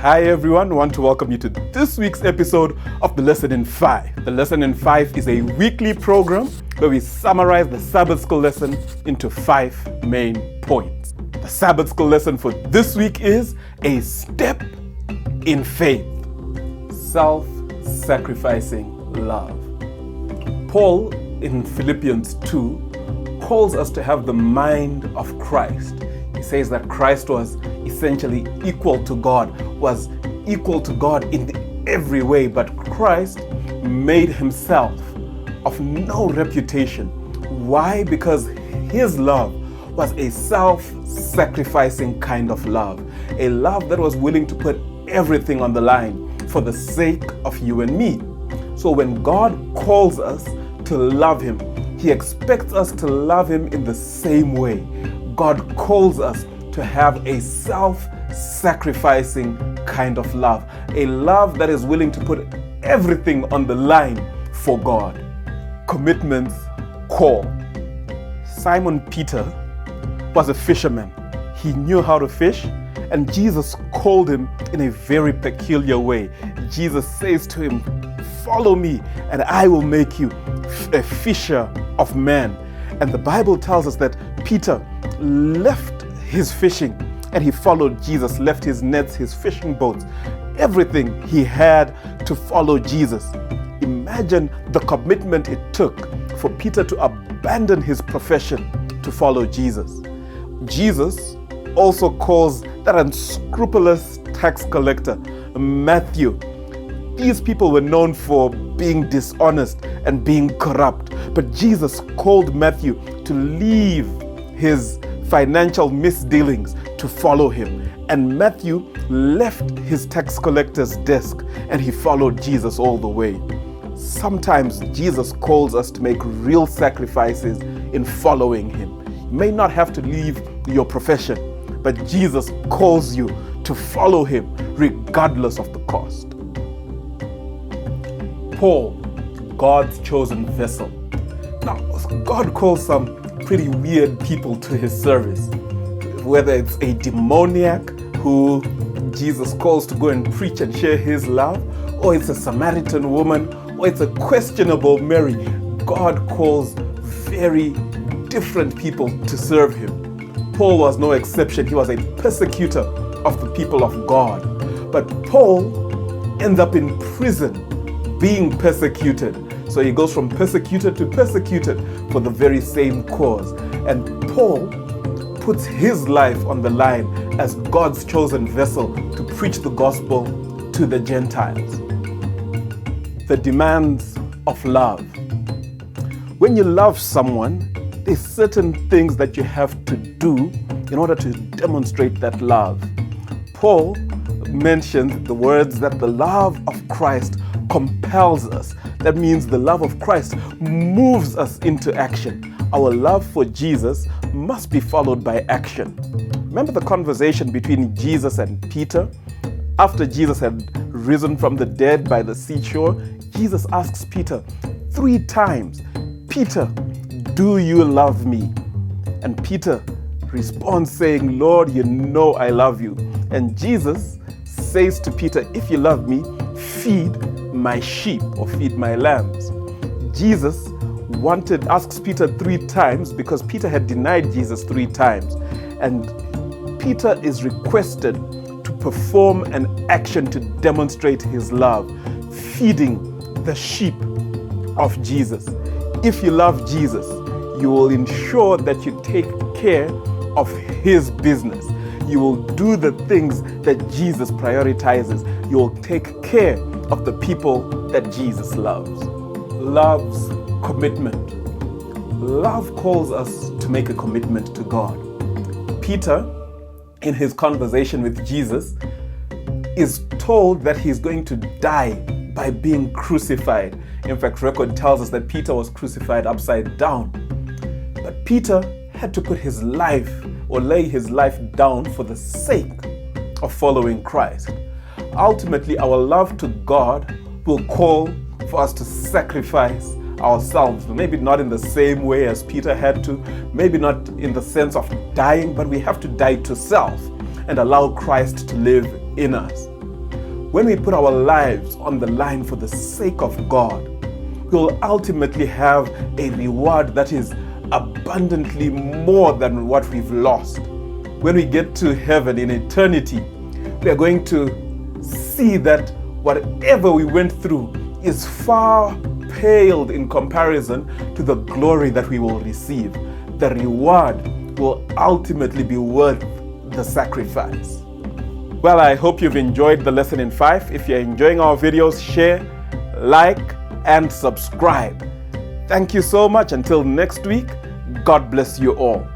Hi everyone, I want to welcome you to this week's episode of The Lesson in 5. The Lesson in 5 is a weekly program where we summarize the Sabbath School Lesson into 5 main points. The Sabbath School Lesson for this week is a step in faith. Self-sacrificing love. Paul in Philippians 2 calls us to have the mind of Christ. He says that Christ was essentially equal to God, was equal to God in every way, but Christ made himself of no reputation. Why? Because his love was a self-sacrificing kind of love, a love that was willing to put everything on the line for the sake of you and me. So when God calls us to love him, he expects us to love him in the same way. God calls us to have a self-sacrificing kind of love, a love that is willing to put everything on the line for God. Commitment's call. Simon Peter was a fisherman. He knew how to fish, and Jesus called him in a very peculiar way. Jesus says to him, "Follow me, and I will make you a fisher of men." And the Bible tells us that Peter left his fishing and he followed Jesus, left his nets, his fishing boats, everything he had to follow Jesus. Imagine the commitment it took for Peter to abandon his profession to follow Jesus. Jesus also calls that unscrupulous tax collector, Matthew. These people were known for being dishonest and being corrupt, but Jesus called Matthew to leave his financial misdealings to follow him. And Matthew left his tax collector's desk and he followed Jesus all the way. Sometimes Jesus calls us to make real sacrifices in following him. You may not have to leave your profession, but Jesus calls you to follow him regardless of the cost. Paul, God's chosen vessel. Now, God calls some pretty weird people to his service. Whether it's a demoniac who Jesus calls to go and preach and share his love, or it's a Samaritan woman, or it's a questionable Mary, God calls very different people to serve him. Paul was no exception. He was a persecutor of the people of God. But Paul ends up in prison being persecuted. So he goes from persecuted to persecuted for the very same cause. And Paul puts his life on the line as God's chosen vessel to preach the gospel to the Gentiles. The demands of love. When you love someone, there's certain things that you have to do in order to demonstrate that love. Paul mentioned the words that the love of Christ compels us. That means the love of Christ moves us into action. Our love for Jesus must be followed by action. Remember the conversation between Jesus and Peter? After Jesus had risen from the dead by the seashore, Jesus asks Peter 3 times, "Peter, do you love me?" And Peter responds saying, "Lord, you know I love you." And Jesus says to Peter, "If you love me, feed my sheep," or feed my lambs. Jesus asks Peter 3 times because Peter had denied Jesus 3 times. And Peter is requested to perform an action to demonstrate his love, feeding the sheep of Jesus. If you love Jesus, you will ensure that you take care of his business. You will do the things that Jesus prioritizes. You will take care of the people that Jesus loves. Love's commitment. Love calls us to make a commitment to God. Peter, in his conversation with Jesus, is told that he's going to die by being crucified. In fact, record tells us that Peter was crucified upside down. But Peter had to put his life or lay his life down for the sake of following Christ. Ultimately, our love to God will call for us to sacrifice ourselves. Maybe not in the same way as Peter had to, maybe not in the sense of dying, but we have to die to self and allow Christ to live in us. when we put our lives on the line for the sake of God, we will ultimately have a reward that is abundantly more than what we've lost. When we get to heaven in eternity, we are going to see that whatever we went through is far paled in comparison to the glory that we will receive. The reward will ultimately be worth the sacrifice. Well, I hope you've enjoyed the lesson in 5. If you're enjoying our videos, share, like, and subscribe. Thank you so much. Until next week, God bless you all.